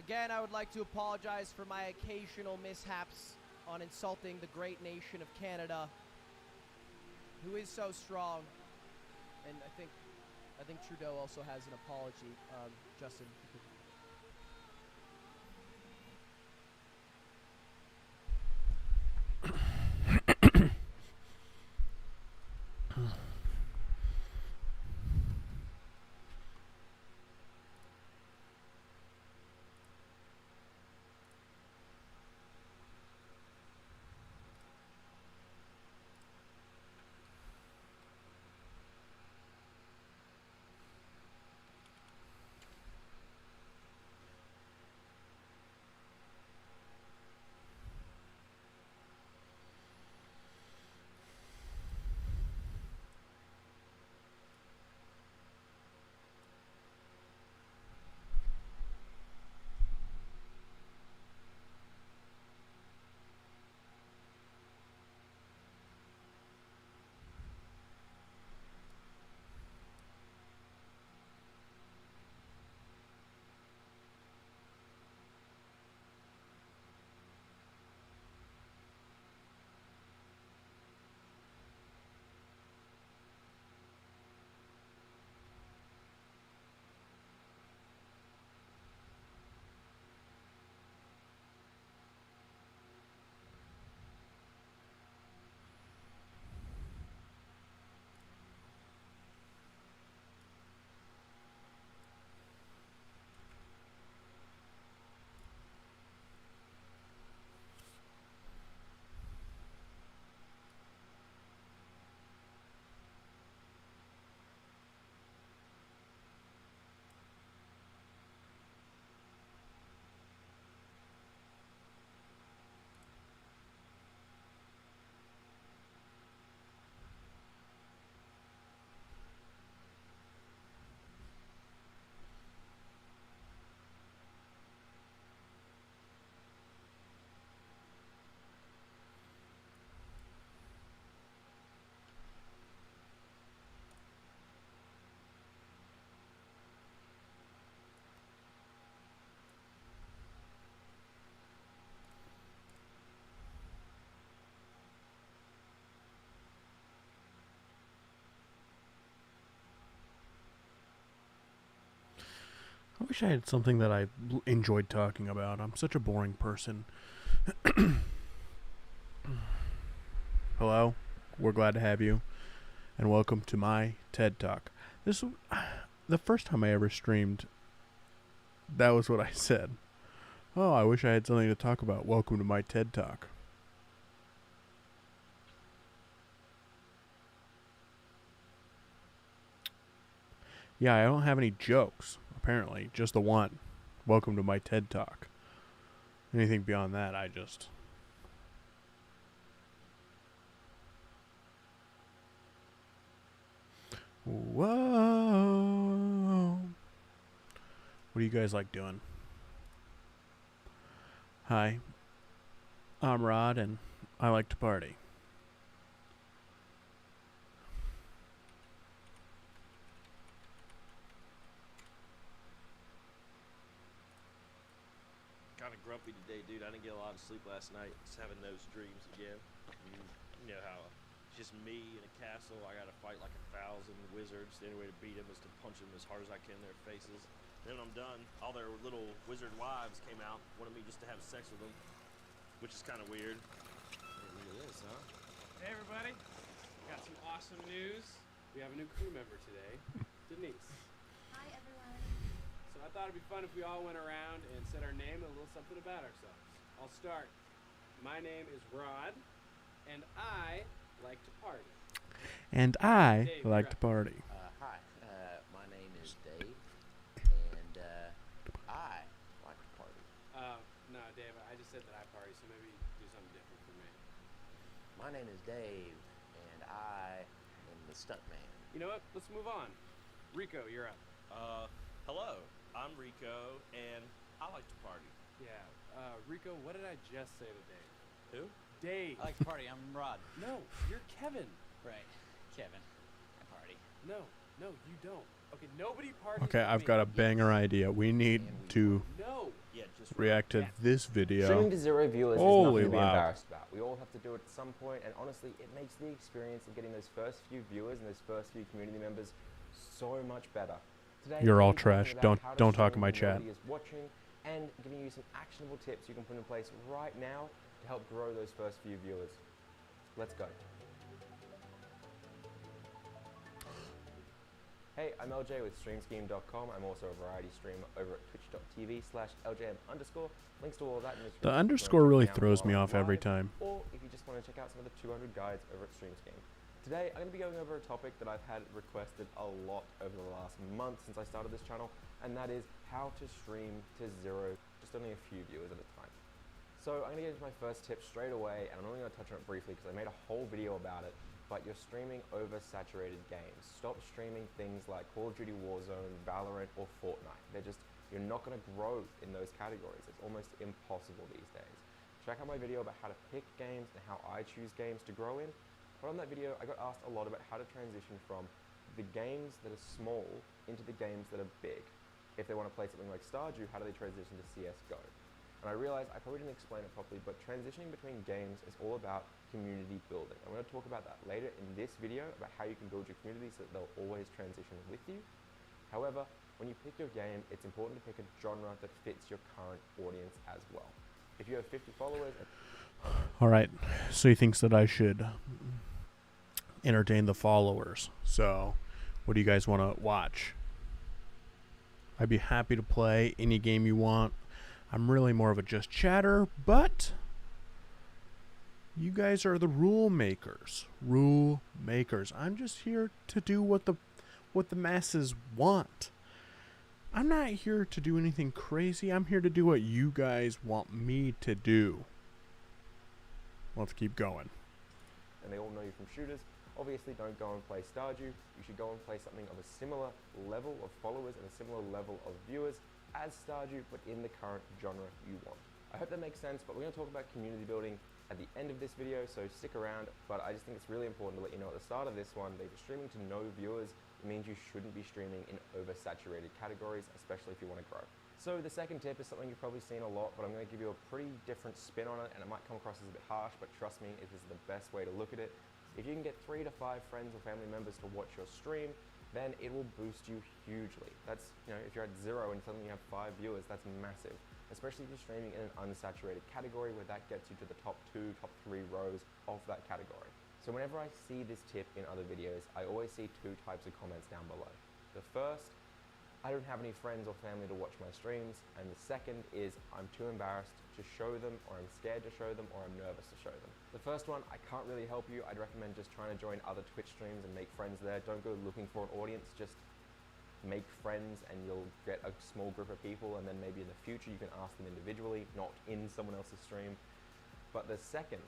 Again, I would like to apologize for my occasional mishaps on insulting the great nation of Canada, who is so strong. And I think Trudeau also has an apology. Justin, you could... I wish I had something that I enjoyed talking about. I'm such a boring person. Hello, we're glad to have you, and welcome to my TED Talk. The first time I ever streamed, that was what I said. Oh, I wish I had something to talk about. Welcome to my TED Talk. Yeah, I don't have any jokes, apparently. Just the one. Welcome to my TED Talk. Anything beyond that, I just... Whoa. What do you guys like doing? Hi, I'm Rod, and I like to party. Kind of grumpy today, dude. I didn't get a lot of sleep last night. Just having those dreams again. You know how it's just me in a castle. I gotta fight like 1,000 wizards. The only way to beat them is to punch them as hard as I can in their faces. Then when I'm done, all their little wizard wives came out, wanted me just to have sex with them, which is kind of weird. Hey, look at this, huh? Hey everybody, got some awesome news. We have a new crew member today, Denise. Hi everyone. So I thought it'd be fun if we all went around and said our name and a little something about ourselves. I'll start. My name is Rod, and I like to party. And I Dave, like you're to party. Hi, my name is Dave, and I like to party. No, Dave, I just said that I party, so maybe do something different for me. My name is Dave, and I am the stuntman. You know what? Let's move on. Rico, you're up. Hello. I'm Rico, and I like to party. Yeah. Rico, what did I just say to Dave? Who? Dave. I like to party. I'm Rod. No, you're Kevin. Right. Kevin. I party. No, you don't. Okay, nobody parties. Okay, with I've me. got a banger idea. We need to... No. Yeah, just react to this video. Streaming to 0 viewers Holy is nothing to be wow. embarrassed about. We all have to do it at some point, and honestly, it makes the experience of getting those first few viewers and those first few community members so much better. Today, You're all we'll be talking trash. about how to Don't talk in stream my when chat. nobody is watching, and giving you some actionable tips you can put in place right now to help grow those first few viewers. Let's go. Hey, I'm LJ with StreamScheme.com. I'm also a variety streamer over at twitch.tv/LJM_. Links to all of that in the The description if you wanna underscore check really me out throws while me I'm off every live, time. Or if you just want to check out some of the 200 guides over at StreamScheme. Today, I'm going to be going over a topic that I've had requested a lot over the last month since I started this channel, and that is how to stream to 0, just only a few viewers at a time. So I'm going to get into my first tip straight away, and I'm only going to touch on it briefly because I made a whole video about it, but you're streaming oversaturated games. Stop streaming things like Call of Duty Warzone, Valorant, or Fortnite. You're not going to grow in those categories. It's almost impossible these days. Check out my video about how to pick games and how I choose games to grow in. But on that video, I got asked a lot about how to transition from the games that are small into the games that are big. If they want to play something like Stardew, how do they transition to CSGO? And I realized I probably didn't explain it properly, but transitioning between games is all about community building. I'm going to talk about that later in this video, about how you can build your community so that they'll always transition with you. However, when you pick your game, it's important to pick a genre that fits your current audience as well. If you have 50 followers... Alright, so he thinks that I should entertain the followers. So, what do you guys want to watch? I'd be happy to play any game you want. I'm really more of a just chatter, but you guys are the rule makers. Rule makers. I'm just here to do what the masses want. I'm not here to do anything crazy. I'm here to do what you guys want me to do. Let's keep going. And they all know you from shooters. Obviously, don't go and play Stardew. You should go and play something of a similar level of followers and a similar level of viewers as Stardew, but in the current genre you want. I hope that makes sense, but we're going to talk about community building at the end of this video, so stick around. But I just think it's really important to let you know at the start of this one that if you're streaming to no viewers, it means you shouldn't be streaming in oversaturated categories, especially if you want to grow. So the second tip is something you've probably seen a lot, but I'm going to give you a pretty different spin on it, and it might come across as a bit harsh, but trust me, it is the best way to look at it. If you can get 3 to 5 friends or family members to watch your stream, then it will boost you hugely. That's, if you're at 0 and suddenly you have 5 viewers, that's massive. Especially if you're streaming in an unsaturated category where that gets you to the top 2, top 3 rows of that category. So whenever I see this tip in other videos, I always see 2 types of comments down below. The first, I don't have any friends or family to watch my streams, and the second is I'm too embarrassed to show them, or I'm scared to show them, or I'm nervous to show them. The first one, I can't really help you. I'd recommend just trying to join other Twitch streams and make friends there. Don't go looking for an audience, just make friends and you'll get a small group of people, and then maybe in the future you can ask them individually, not in someone else's stream. But the second,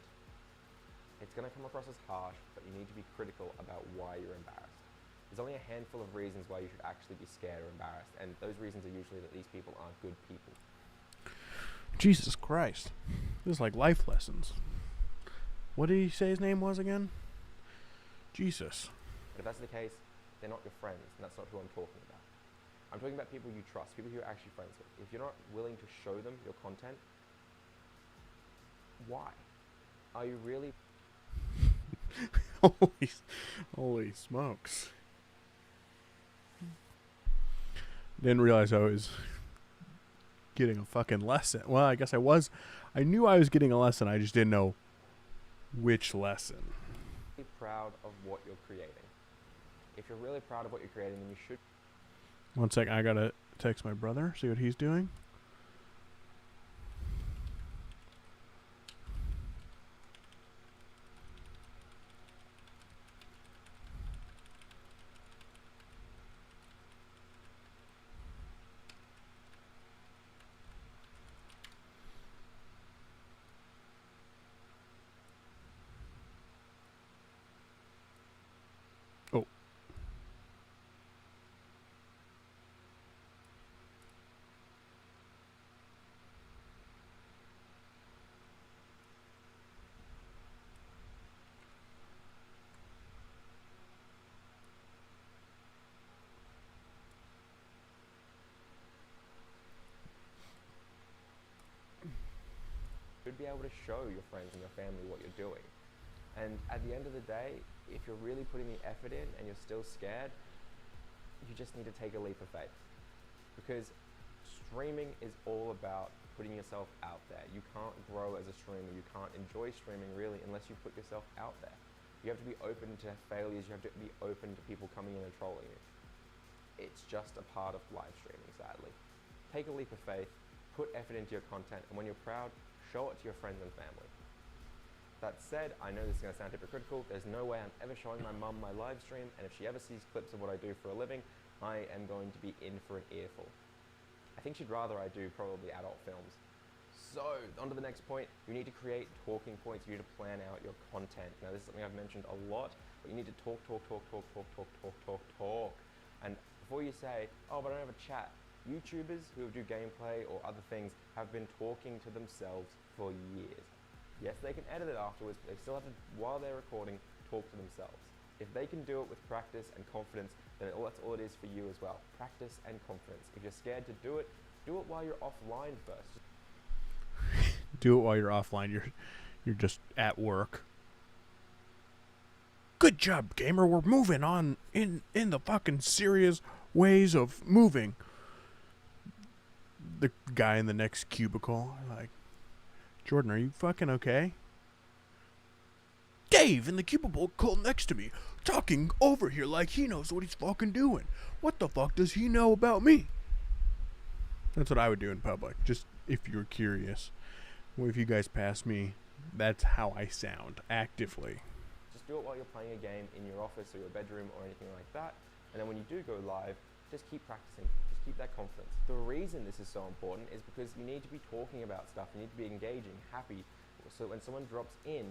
it's going to come across as harsh, but you need to be critical about why you're embarrassed. There's only a handful of reasons why you should actually be scared or embarrassed, and those reasons are usually that these people aren't good people. Jesus Christ. This is like life lessons. What did he say his name was again? Jesus. But if that's the case, they're not your friends, and that's not who I'm talking about. I'm talking about people you trust, people you're actually friends with. If you're not willing to show them your content, why? Are you really... Holy smokes. Didn't realize I was getting a fucking lesson. Well, I guess I was. I knew I was getting a lesson. I just didn't know which lesson. Be proud of what you're creating. If you're really proud of what you're creating, then you should... One sec, I gotta text my brother, see what he's doing. Oh. should be able to show your friends and your family what you're doing. And at the end of the day, if you're really putting the effort in and you're still scared, you just need to take a leap of faith. Because streaming is all about putting yourself out there. You can't grow as a streamer, you can't enjoy streaming really unless you put yourself out there. You have to be open to failures, you have to be open to people coming in and trolling you. It's just a part of live streaming, sadly. Take a leap of faith, put effort into your content, and when you're proud, show it to your friends and family. That said, I know this is going to sound hypocritical. There's no way I'm ever showing my mum my live stream, and if she ever sees clips of what I do for a living, I am going to be in for an earful. I think she'd rather I do probably adult films. So, on to the next point. You need to create talking points. You need to plan out your content. Now, this is something I've mentioned a lot, but you need to talk. And before you say, oh, but I don't have a chat, YouTubers who do gameplay or other things have been talking to themselves for years. Yes, they can edit it afterwards, but they still have to, while they're recording, talk to themselves. If they can do it with practice and confidence, then that's all it is for you as well. Practice and confidence. If you're scared to do it while you're offline first. Do it while you're offline. You're just at work. Good job, gamer. We're moving on in the fucking serious ways of moving. The guy in the next cubicle, like, Jordan, are you fucking okay? Dave in the cubicle next to me, talking over here like he knows what he's fucking doing. What the fuck does he know about me? That's what I would do in public, just if you're curious. Well, if you guys pass me, that's how I sound, actively. Just do it while you're playing a game in your office or your bedroom or anything like that. And then when you do go live, just keep practicing. Just keep that confidence. The reason this is so important is because you need to be talking about stuff. You need to be engaging, happy. So when someone drops in,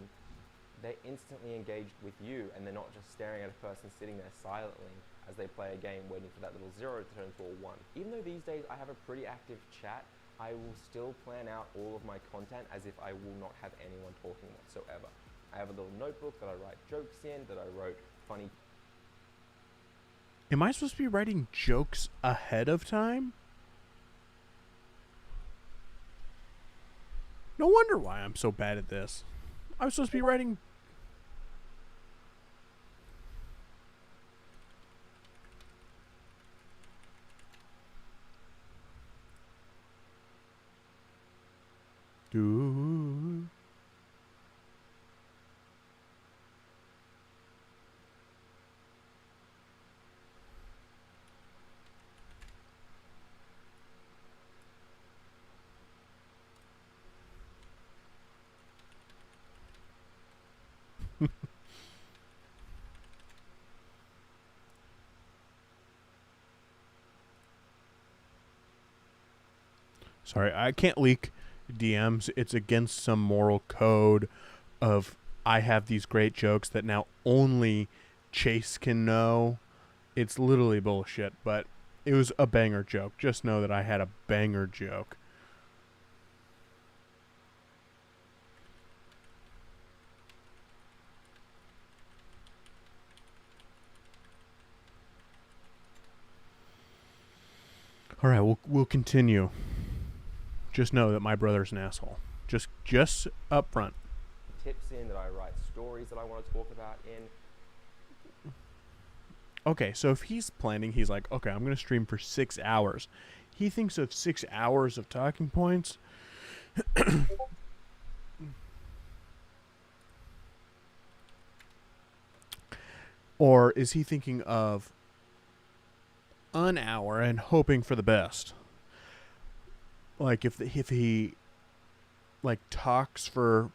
they're instantly engaged with you and they're not just staring at a person sitting there silently as they play a game waiting for that little 0 to turn into a 1. Even though these days I have a pretty active chat, I will still plan out all of my content as if I will not have anyone talking whatsoever. I have a little notebook that I write jokes in, that I wrote funny. Am I supposed to be writing jokes ahead of time? No wonder why I'm so bad at this. I was supposed to be writing... Do... Sorry, I can't leak DMs. It's against some moral code of I have these great jokes that now only Chase can know. It's literally bullshit, but it was a banger joke. Just know that I had a banger joke. All right, we'll continue. Just know that my brother's an asshole. Just up front. Tips in, that I write stories that I want to talk about in. Okay, so if he's planning, he's like, okay, I'm going to stream for 6 hours. He thinks of 6 hours of talking points. Or is he thinking of an hour and hoping for the best? Like if he like talks for,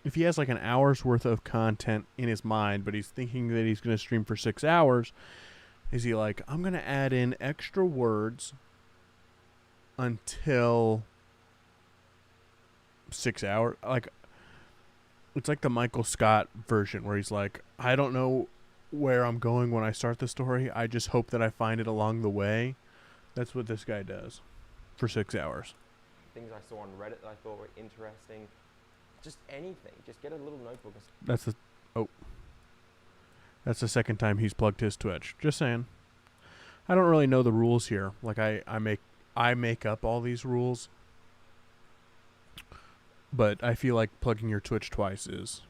if he has like an hour's worth of content in his mind, but he's thinking that he's going to stream for 6 hours, is he like, I'm going to add in extra words until 6 hours? Like, it's like the Michael Scott version where he's like, I don't know where I'm going when I start the story. I just hope that I find it along the way. That's what this guy does for 6 hours. Things I saw on Reddit that I thought were interesting. Just anything. Just get a little notebook. That's the second time he's plugged his Twitch. Just saying. I don't really know the rules here. Like I make up all these rules. but I feel like plugging your Twitch twice is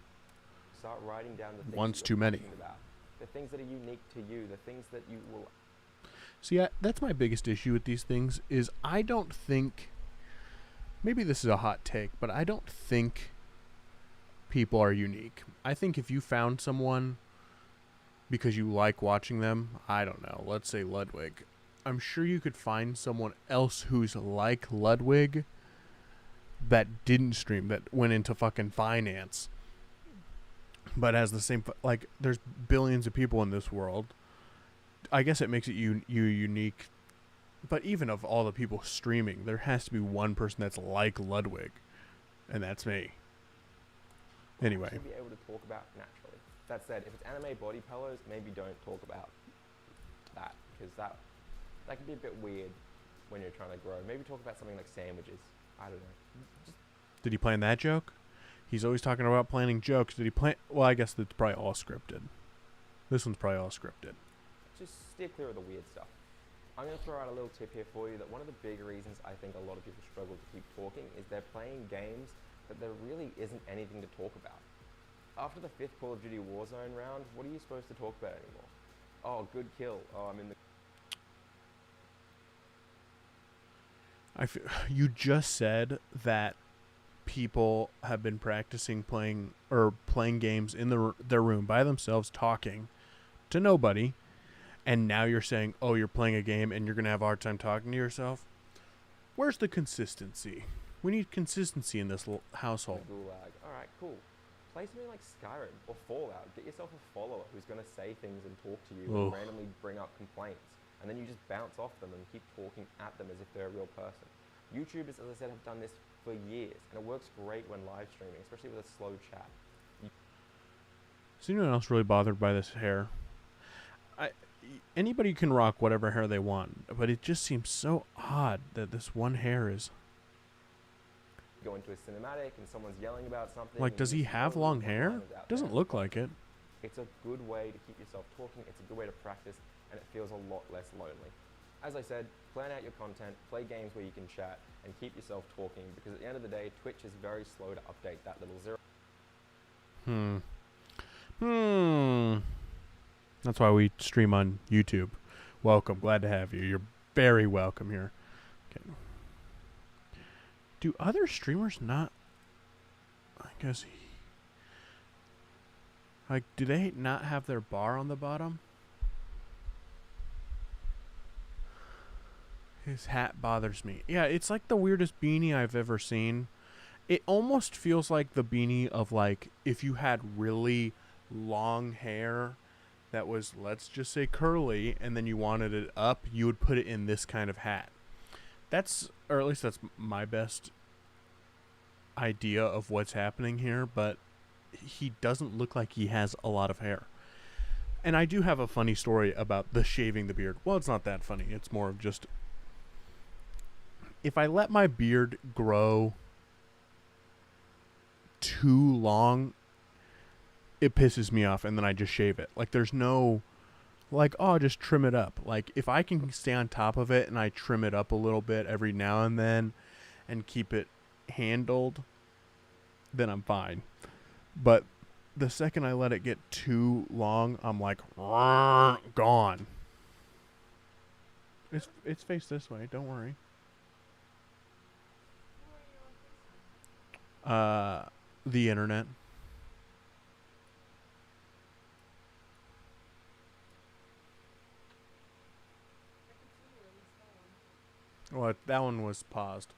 Start writing down the things One's that too you're many. passionate about, the things that are unique to you, the things that you will. See, that's my biggest issue with these things is I don't think, maybe this is a hot take, but I don't think people are unique. I think if you found someone because you like watching them, I don't know, let's say Ludwig, I'm sure you could find someone else who's like Ludwig that didn't stream, that went into fucking finance, but has the same, like, there's billions of people in this world. I guess it makes it you unique, but even of all the people streaming, there has to be one person that's like Ludwig, and that's me. Anyway, Should be able to talk about naturally. That said, if it's anime body pillows, maybe don't talk about that, because that can be a bit weird when you're trying to grow. Maybe talk about something like sandwiches. I don't know. Just did he plan that joke? He's always talking about planning jokes. Did he plan? Well, I guess that's probably all scripted. This one's probably all scripted. steer clear of the weird stuff. I'm going to throw out a little tip here for you that one of the big reasons I think a lot of people struggle to keep talking is they're playing games that there really isn't anything to talk about. After the 5th Call of Duty Warzone round, what are you supposed to talk about anymore? Oh, good kill. Oh, I'm in the... You just said that people have been practicing playing games in their room by themselves, talking to nobody, and now you're saying, oh, you're playing a game and you're going to have a hard time talking to yourself? Where's the consistency? We need consistency in this household. Gulag. Alright, cool. Play something like Skyrim or Fallout. Get yourself a follower who's going to say things and talk to you and randomly bring up complaints. And then you just bounce off them and keep talking at them as if they're a real person. YouTubers, as I said, have done this for years, and it works great when live streaming, especially with a slow chat. Is anyone else really bothered by this hair? Anybody can rock whatever hair they want, but it just seems so odd that this one hair is... Go into a cinematic and someone's yelling about something. Like, does he have long hair? Doesn't look like it. It's a good way to keep yourself talking, it's a good way to practice, and it feels a lot less lonely. As I said, plan out your content, play games where you can chat, and keep yourself talking, because at the end of the day, Twitch is very slow to update that little zero. That's why we stream on YouTube. Welcome, glad to have you. You're very welcome here. Okay. Do other streamers not... I guess... Like, do they not have their bar on the bottom? His hat bothers me. Yeah, it's like the weirdest beanie I've ever seen. It almost feels like the beanie of, like, if you had really long hair that was, let's just say, curly, and then you wanted it up, you would put it in this kind of hat. That's, or at least that's my best idea of what's happening here, but he doesn't look like he has a lot of hair. And I do have a funny story about the shaving the beard. Well, it's not that funny. It's more of just... If I let my beard grow too long, it pisses me off, and then I just shave it. Like, there's no... Like, oh, just trim it up. Like, if I can stay on top of it and I trim it up a little bit every now and then and keep it handled, then I'm fine. But the second I let it get too long, I'm like, gone. It's faced this way, don't worry. The internet. Well, that one was paused.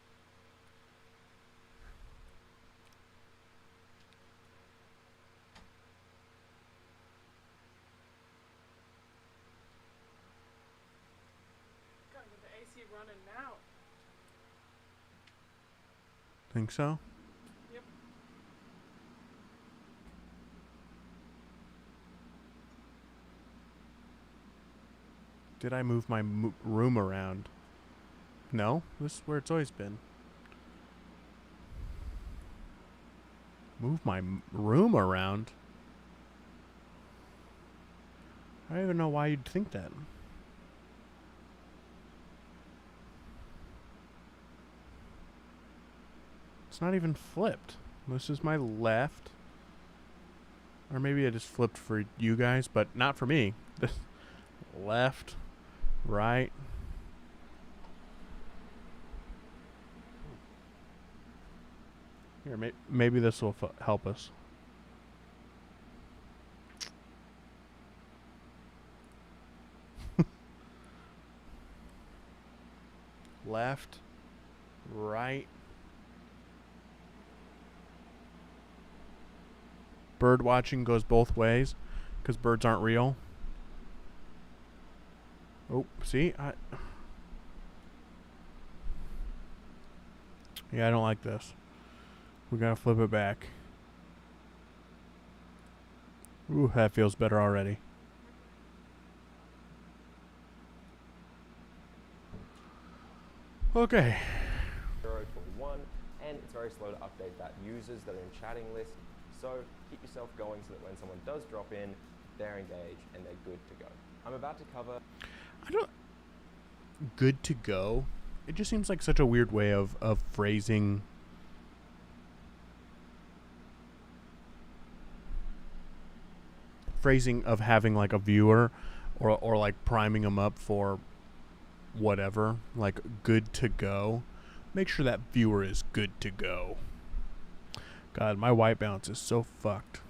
Gotta get the AC running now. Think so? Yep. Did I move my room around? No, this is where it's always been. Move my room around? I don't even know why you'd think that. It's not even flipped. This is my left. Or maybe I just flipped for you guys, but not for me. Left, right. Here, maybe this will help us. Left, right. Bird watching goes both ways because birds aren't real. Oh, see? Yeah, I don't like this. We gotta flip it back. Ooh, that feels better already. Okay. 0 to 1, and it's very slow to update that users that are in chatting list. So keep yourself going so that when someone does drop in, they're engaged and they're good to go. I'm about to cover. Good to go? It just seems like such a weird way of phrasing. Phrasing of having like a viewer or like priming them up for whatever, like good to go. Make sure that viewer is good to go. God, my white balance is so fucked.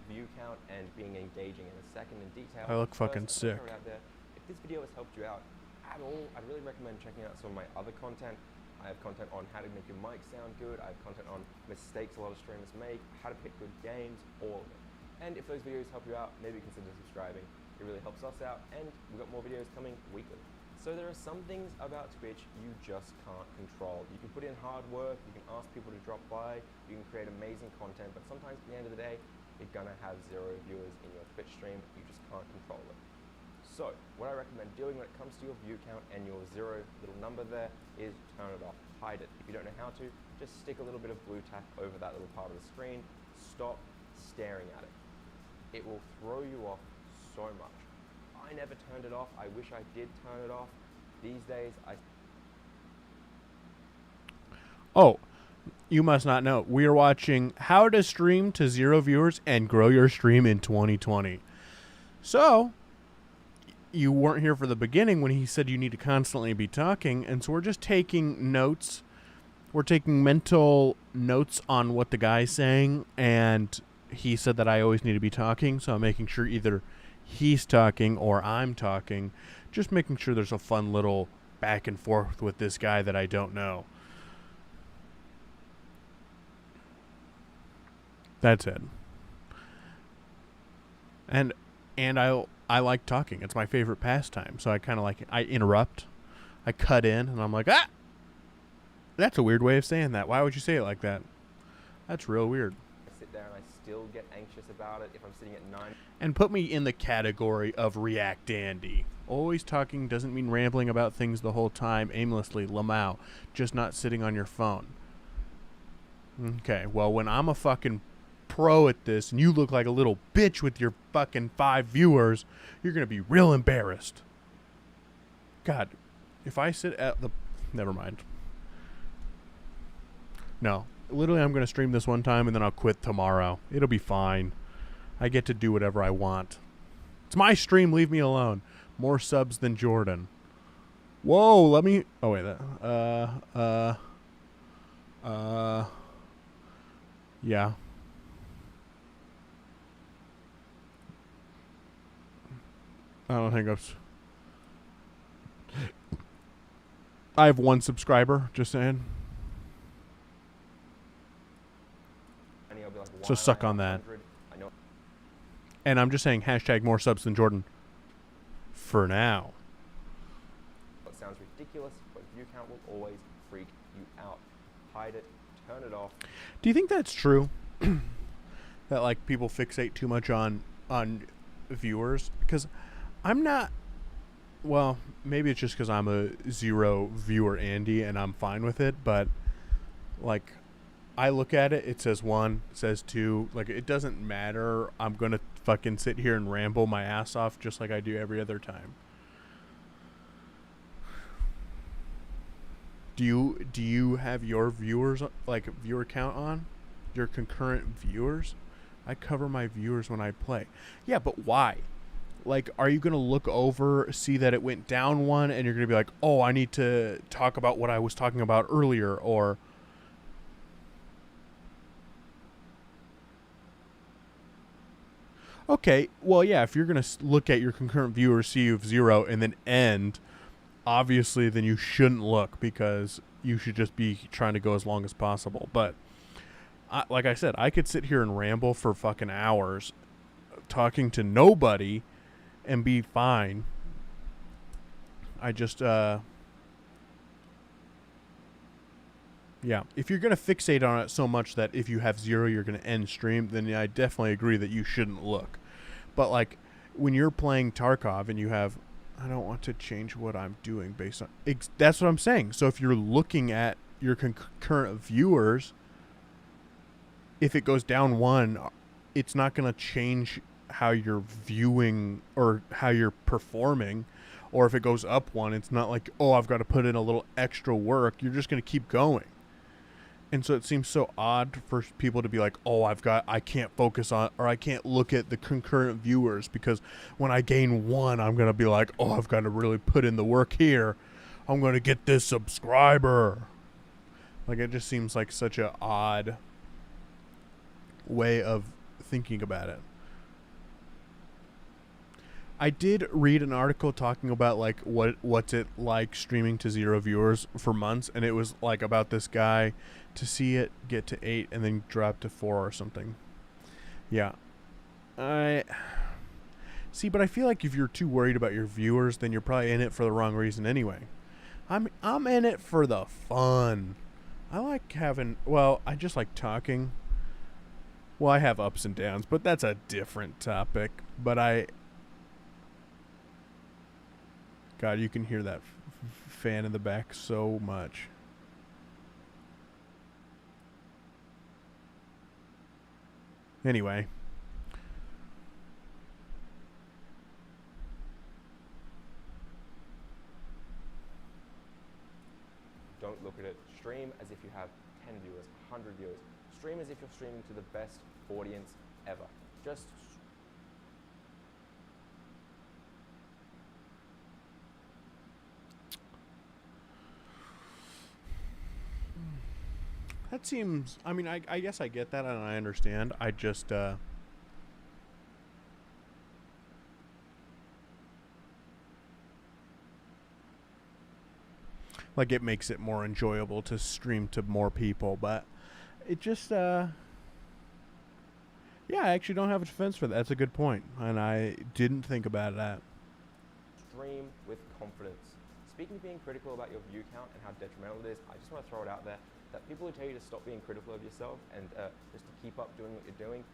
View count and being engaging in a second in detail. I look fucking First, sick. Out there. If this video has helped you out at all, I'd really recommend checking out some of my other content. I have content on how to make your mic sound good. I have content on mistakes a lot of streamers make, how to pick good games, all of it. And if those videos help you out, maybe consider subscribing. It really helps us out, and we've got more videos coming weekly. So there are some things about Twitch you just can't control. You can put in hard work, you can ask people to drop by, you can create amazing content, but sometimes at the end of the day, you're gonna have 0 viewers in your Twitch stream. You just can't control it. So what I recommend doing when it comes to your view count and your 0 little number there is turn it off, hide it. If you don't know how to, just stick a little bit of blue tack over that little part of the screen. Stop staring at it. It will throw you off so much. I never turned it off. I wish I did turn it off. These days, Oh, you must not know. We are watching How to Stream to 0 Viewers and Grow Your Stream in 2020. So, you weren't here for the beginning when he said you need to constantly be talking, and so we're just taking notes. We're taking mental notes on what the guy's saying, and he said that I always need to be talking, so I'm making sure either he's talking or I'm talking, just making sure there's a fun little back and forth with this guy that I don't know. That's it. And I like talking. It's my favorite pastime. So I kind of like, I interrupt. I cut in and I'm like, ah! That's a weird way of saying that. Why would you say it like that? That's real weird. I sit there and I still get anxious about it if I'm sitting at 9. And put me in the category of React Dandy. Always talking doesn't mean rambling about things the whole time aimlessly. Lamau. Just not sitting on your phone. Okay, well, when I'm a fucking pro at this and you look like a little bitch with your fucking 5 viewers, you're going to be real embarrassed. God, if I sit at the... Never mind. No. Literally, I'm going to stream this one time and then I'll quit tomorrow. It'll be fine. I get to do whatever I want. It's my stream. Leave me alone. More subs than Jordan. Whoa, let me... Oh, wait. Yeah. I don't think I have 1 subscriber, just saying. I'll be like, So suck on that. I know. And I'm just saying hashtag more subs than Jordan. For now. It sounds ridiculous, but view count will always freak you out. Hide it, turn it off. Do you think that's true? That like people fixate too much on viewers? Because I'm not... Well, maybe it's just because I'm a 0 viewer Andy and I'm fine with it, but like I look at it, it says 1, it says 2, like it doesn't matter. I'm gonna fucking sit here and ramble my ass off just like I do every other time. Do you have your viewers, like viewer count on? Your concurrent viewers? I cover my viewers when I play. Yeah, but why? Like, are you going to look over, see that it went down one, and you're going to be like, oh, I need to talk about what I was talking about earlier, or... Okay, well, yeah, if you're going to look at your concurrent viewers, see you have 0, and then end, obviously, then you shouldn't look, because you should just be trying to go as long as possible. But, like I said, I could sit here and ramble for fucking hours, talking to nobody, and be fine. I just, yeah. If you're going to fixate on it so much that if you have 0, you're going to end stream, then I definitely agree that you shouldn't look. But, like, when you're playing Tarkov and you have, I don't want to change what I'm doing based on, that's what I'm saying. So if you're looking at your concurrent viewers, if it goes down 1, it's not going to change how you're viewing or how you're performing. Or if it goes up 1, it's not like, oh, I've got to put in a little extra work. You're just going to keep going. And so it seems so odd for people to be like, oh, I can't focus on, or I can't look at the concurrent viewers because when I gain 1, I'm going to be like, oh, I've got to really put in the work here. I'm going to get this subscriber. Like, it just seems like such an odd way of thinking about it. I did read an article talking about like what's it like streaming to 0 viewers for months, and it was like about this guy to see it get to 8 and then drop to 4 or something. Yeah. I see, but I feel like if you're too worried about your viewers, then you're probably in it for the wrong reason anyway. I'm in it for the fun. I like having, well, I just like talking. Well, I have ups and downs, but that's a different topic. But God, you can hear that fan in the back so much. Anyway. Don't look at it. Stream as if you have 10 viewers, 100 viewers. Stream as if you're streaming to the best audience ever. Just that seems, I mean, I guess I get that and I understand. I just, like, it makes it more enjoyable to stream to more people, but it just, yeah, I actually don't have a defense for that. That's a good point, and I didn't think about that. stream with confidence. Speaking of being critical about your view count and how detrimental it is, I just want to throw it out there that people who tell you to stop being critical of yourself and just to keep up doing what you're doing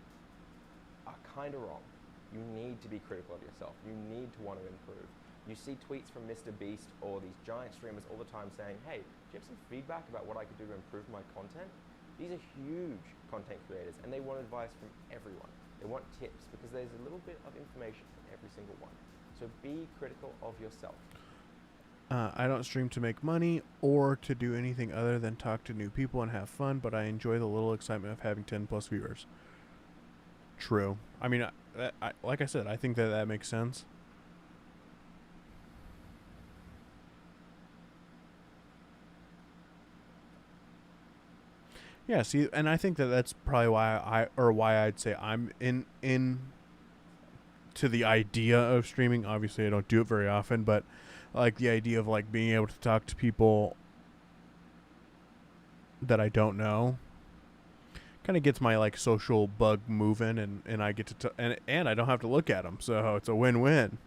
are kind of wrong. You need to be critical of yourself. You need to want to improve. You see tweets from Mr. Beast or these giant streamers all the time saying, hey, do you have some feedback about what I could do to improve my content? These are huge content creators and they want advice from everyone. They want tips because there's a little bit of information from every single one. So be critical of yourself. I don't stream to make money or to do anything other than talk to new people and have fun, but I enjoy the little excitement of having 10 plus viewers. True. I mean, like I said, I think that makes sense. Yeah, see, and I think that's probably why I'd say I'm in to the idea of streaming. Obviously, I don't do it very often, but like the idea of like being able to talk to people that I don't know kind of gets my like social bug moving, and I get to and I don't have to look at them, so it's a win-win.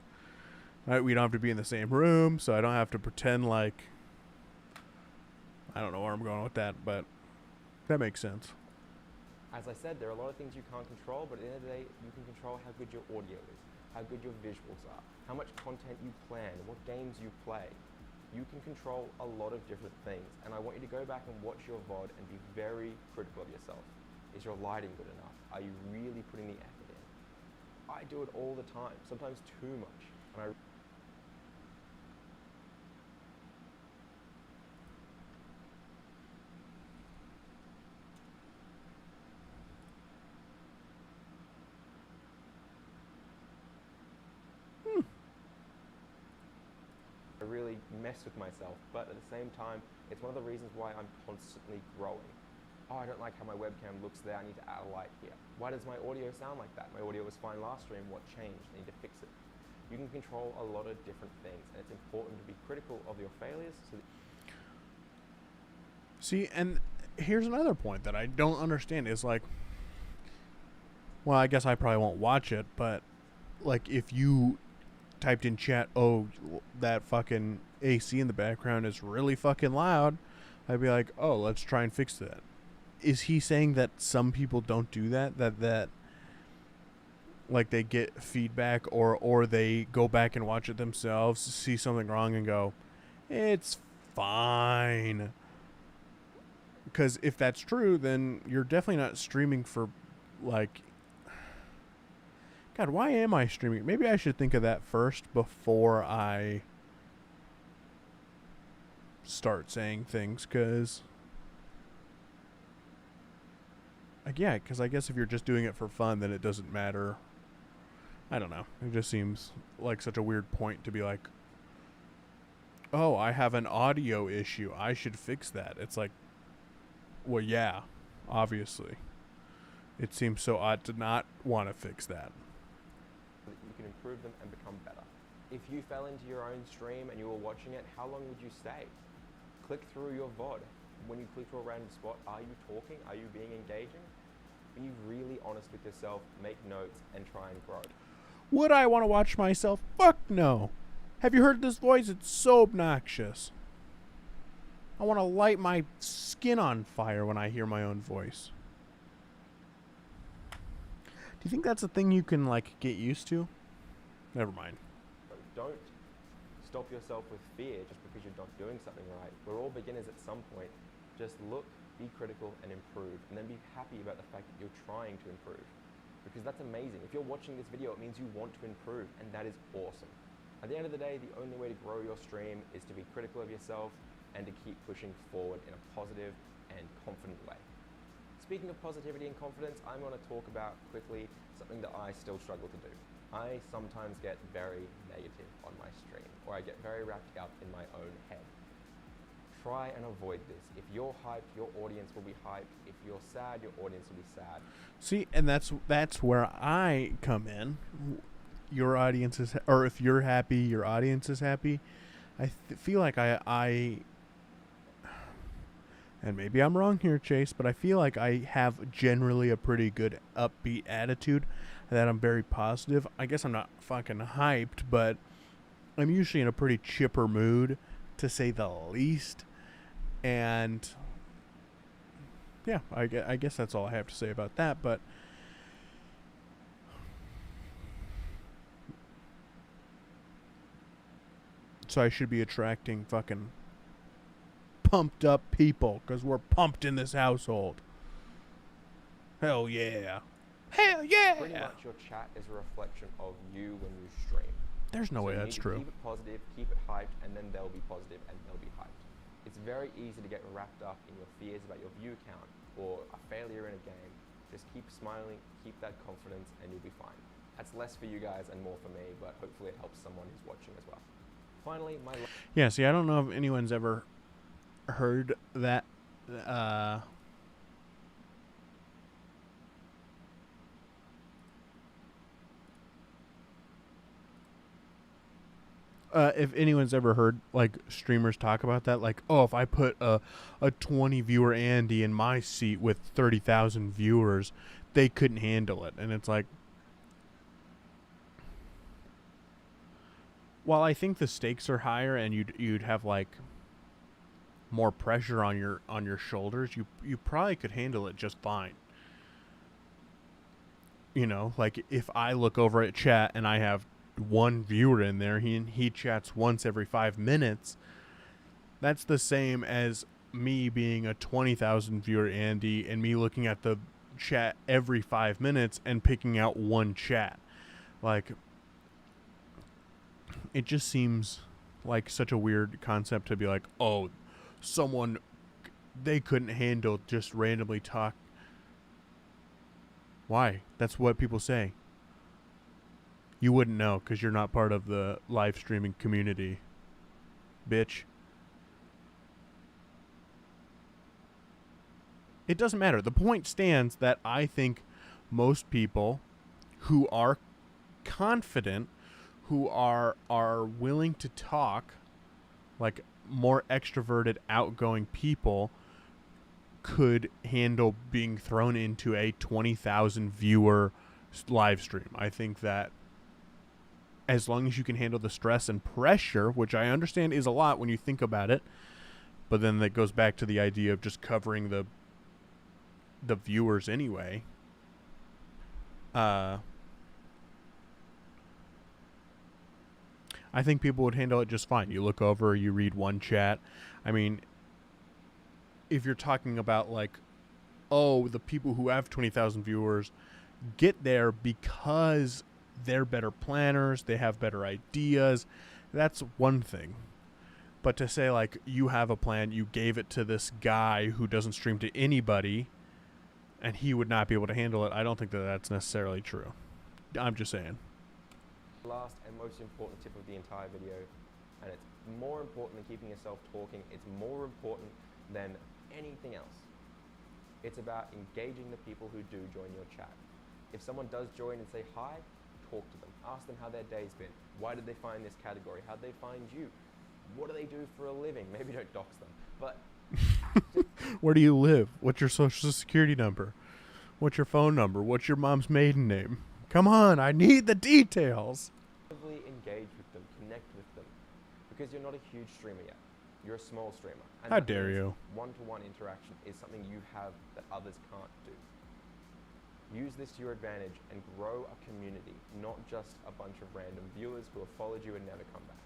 Right? We don't have to be in the same room, so I don't have to pretend like, I don't know where I'm going with that, but that makes sense. As I said, there are a lot of things you can't control, but at the end of the day, you can control how good your audio is, how good your visuals are, how much content you plan, what games you play. You can control a lot of different things, and I want you to go back and watch your VOD and be very critical of yourself. Is your lighting good enough? Are you really putting the effort in? I do it all the time, sometimes too much. And mess with myself, but at the same time, it's one of the reasons why I'm constantly growing. Oh, I don't like how my webcam looks there, I need to add a light here. Why does my audio sound like that? My audio was fine last stream, what changed? I need to fix it. You can control a lot of different things, and it's important to be critical of your failures so that See, and here's another point that I don't understand is like, well, I guess I probably won't watch it, but like if you typed in chat, oh, that fucking AC in the background is really fucking loud, I'd be like, oh, let's try and fix that. Is he saying that some people don't do that? That like they get feedback or they go back and watch it themselves, see something wrong and go, it's fine. Because if that's true, then you're definitely not streaming for, like... God, why am I streaming? Maybe I should think of that first before I start saying things, because... yeah, because I guess if you're just doing it for fun, then it doesn't matter. I don't know. It just seems like such a weird point to be like, oh, I have an audio issue, I should fix that. It's like, well, yeah, obviously. It seems so odd to not want to fix that. you can improve them and become better. If you fell into your own stream and you were watching it, how long would you stay? Click through your VOD. When you click to a random spot, are you talking? Are you being engaging? Be really honest with yourself, make notes, and try and grow. Would I want to watch myself? Fuck no. Have you heard this voice? It's so obnoxious. I want to light my skin on fire when I hear my own voice. Do you think that's a thing you can, like, get used to? Never mind. Don't stop yourself with fear just because you're not doing something right. We're all beginners at some point. Just look, be critical, and improve. And then be happy about the fact that you're trying to improve. Because that's amazing. If you're watching this video, it means you want to improve, and that is awesome. At the end of the day, the only way to grow your stream is to be critical of yourself and to keep pushing forward in a positive and confident way. Speaking of positivity and confidence, I'm going to talk about quickly something that I still struggle to do. I sometimes get very negative on my stream, or I get very wrapped up in my own head. Try and avoid this. If you're hyped, your audience will be hyped. If you're sad, your audience will be sad. See, and that's where I come in. Your audience is, or if you're happy, your audience is happy. I feel like I, and maybe I'm wrong here, Chase, but I feel like I have generally a pretty good upbeat attitude, that I'm very positive. I guess I'm not fucking hyped, but I'm usually in a pretty chipper mood, to say the least. And yeah, I guess that's all I have to say about that, but so I should be attracting fucking pumped up people, because we're pumped in this household. Hell yeah. Hell yeah. Pretty much your chat is a reflection of you when you stream. There's no way you that's need to true. Keep it positive, keep it hyped, and then they'll be positive and they'll be hyped. It's very easy to get wrapped up in your fears about your view count or a failure in a game. Just keep smiling, keep that confidence, and you'll be fine. That's less for you guys and more for me, but hopefully it helps someone who's watching as well. Finally, Yeah, see, I don't know if anyone's ever heard that. If anyone's ever heard, like, streamers talk about that, like, oh, if I put a 20 viewer Andy in my seat with 30,000 viewers, they couldn't handle it. And it's like, while I think the stakes are higher and you'd have, like, more pressure on your shoulders, you probably could handle it just fine. You know, like, if I look over at chat and I have one viewer in there, he chats once every 5 minutes, that's the same as me being a 20,000 viewer Andy and me looking at the chat every 5 minutes and picking out one chat. Like, it just seems like such a weird concept to be like, oh, someone, they couldn't handle just randomly talk. Why? That's what people say. You wouldn't know because you're not part of the live streaming community. bitch. It doesn't matter. The point stands that I think most people who are confident, who are willing to talk, like more extroverted, outgoing people, could handle being thrown into a 20,000 viewer live stream. I think that as long as you can handle the stress and pressure, which I understand is a lot when you think about it, but then that goes back to the idea of just covering the viewers anyway. I think people would handle it just fine. You look over, you read one chat. I mean, if you're talking about like, oh, the people who have 20,000 viewers get there because they're better planners, they have better ideas, that's one thing. But to say like, you have a plan, you gave it to this guy who doesn't stream to anybody, and he would not be able to handle it, I don't think that that's necessarily true. I'm just saying. Last and most important tip of the entire video, and it's more important than keeping yourself talking, it's more important than anything else. It's about engaging the people who do join your chat. If someone does join and say hi, talk to them. Ask them how their day's been. Why did they find this category? How'd they find you? What do they do for a living? Maybe don't dox them, but where do you live? What's your social security number? What's your phone number? What's your mom's maiden name? Come on, I need the details. engage with them, connect with them, because you're not a huge streamer yet. You're a small streamer. And How that dare means you? One-to-one interaction is something you have that others can't do. Use this to your advantage and grow a community, not just a bunch of random viewers who have followed you and never come back.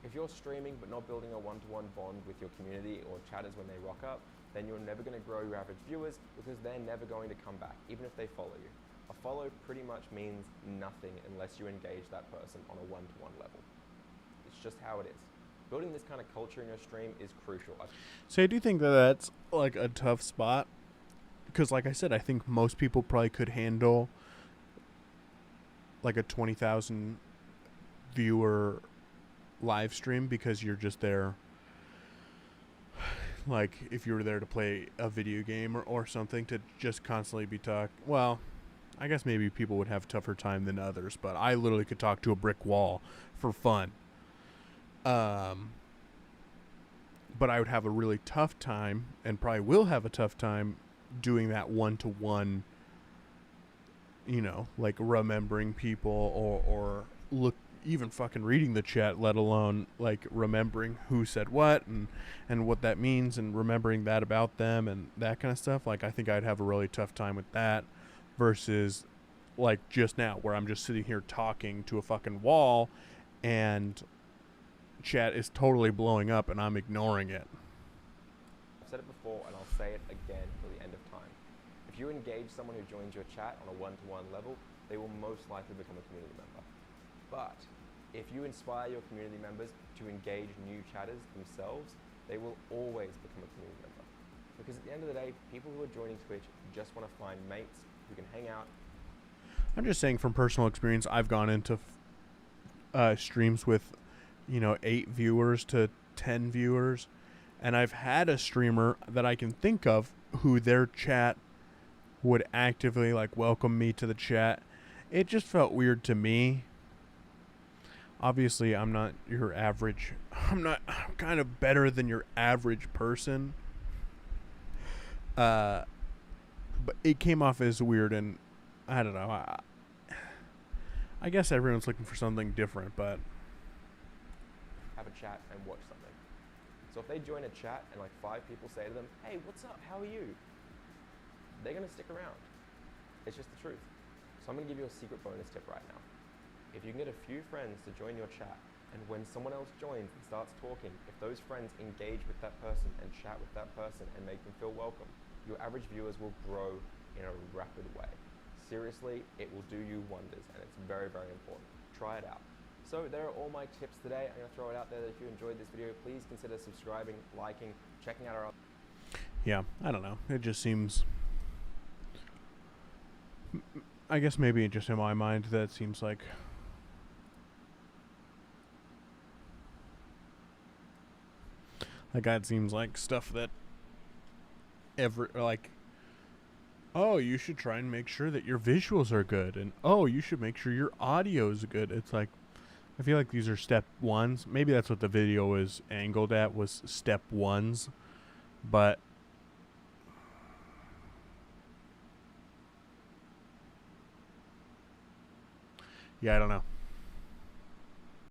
If you're streaming but not building a one-to-one bond with your community or chatters when they rock up, then you're never going to grow your average viewers because they're never going to come back, even if they follow you. A follow pretty much means nothing unless you engage that person on a one-to-one level. It's just how it is. Building this kind of culture in your stream is crucial. So I do think that that's like a tough spot because, like I said, I think most people probably could handle like a 20,000 viewer live stream because you're just there. Like if you were there to play a video game or something, to just constantly be well, I guess maybe people would have a tougher time than others, but I literally could talk to a brick wall for fun. But I would have a really tough time, and probably will have a tough time, doing that one-to-one, you know, like remembering people or look, even fucking reading the chat, let alone like remembering who said what and what that means and remembering that about them and that kind of stuff. Like I think I'd have a really tough time with that versus like just now where I'm just sitting here talking to a fucking wall and chat is totally blowing up and I'm ignoring it. I've said it before and I'll say it again till the end of time. If you engage someone who joins your chat on a one-to-one level, they will most likely become a community member. But if you inspire your community members to engage new chatters themselves, they will always become a community member. Because at the end of the day, people who are joining Twitch just want to find mates who can hang out. I'm just saying from personal experience, I've gone into streams with, 8 viewers to 10 viewers, and I've had a streamer that I can think of who their chat would actively like welcome me to the chat. It just felt weird to me. Obviously, I'm not your average. I'm kind of better than your average person. But it came off as weird, and I don't know. I guess everyone's looking for something different, but Have a chat and watch something. So if they join a chat and like 5 people say to them, "Hey, what's up? How are you?" They're gonna stick around. It's just the truth. So I'm gonna give you a secret bonus tip right now. If you can get a few friends to join your chat, and when someone else joins and starts talking, if those friends engage with that person and chat with that person and make them feel welcome, your average viewers will grow in a rapid way. Seriously, it will do you wonders, and it's very, very important. Try it out. So there are all my tips today. I'm going to throw it out there that if you enjoyed this video, please consider subscribing, liking, checking out our other. yeah, I don't know. It just seems, I guess maybe just in my mind that seems like Like that seems like stuff that oh, you should try and make sure that your visuals are good, and oh, you should make sure your audio is good. It's like, I feel like these are step ones. Maybe that's what the video was angled at, was step ones. But yeah, I don't know.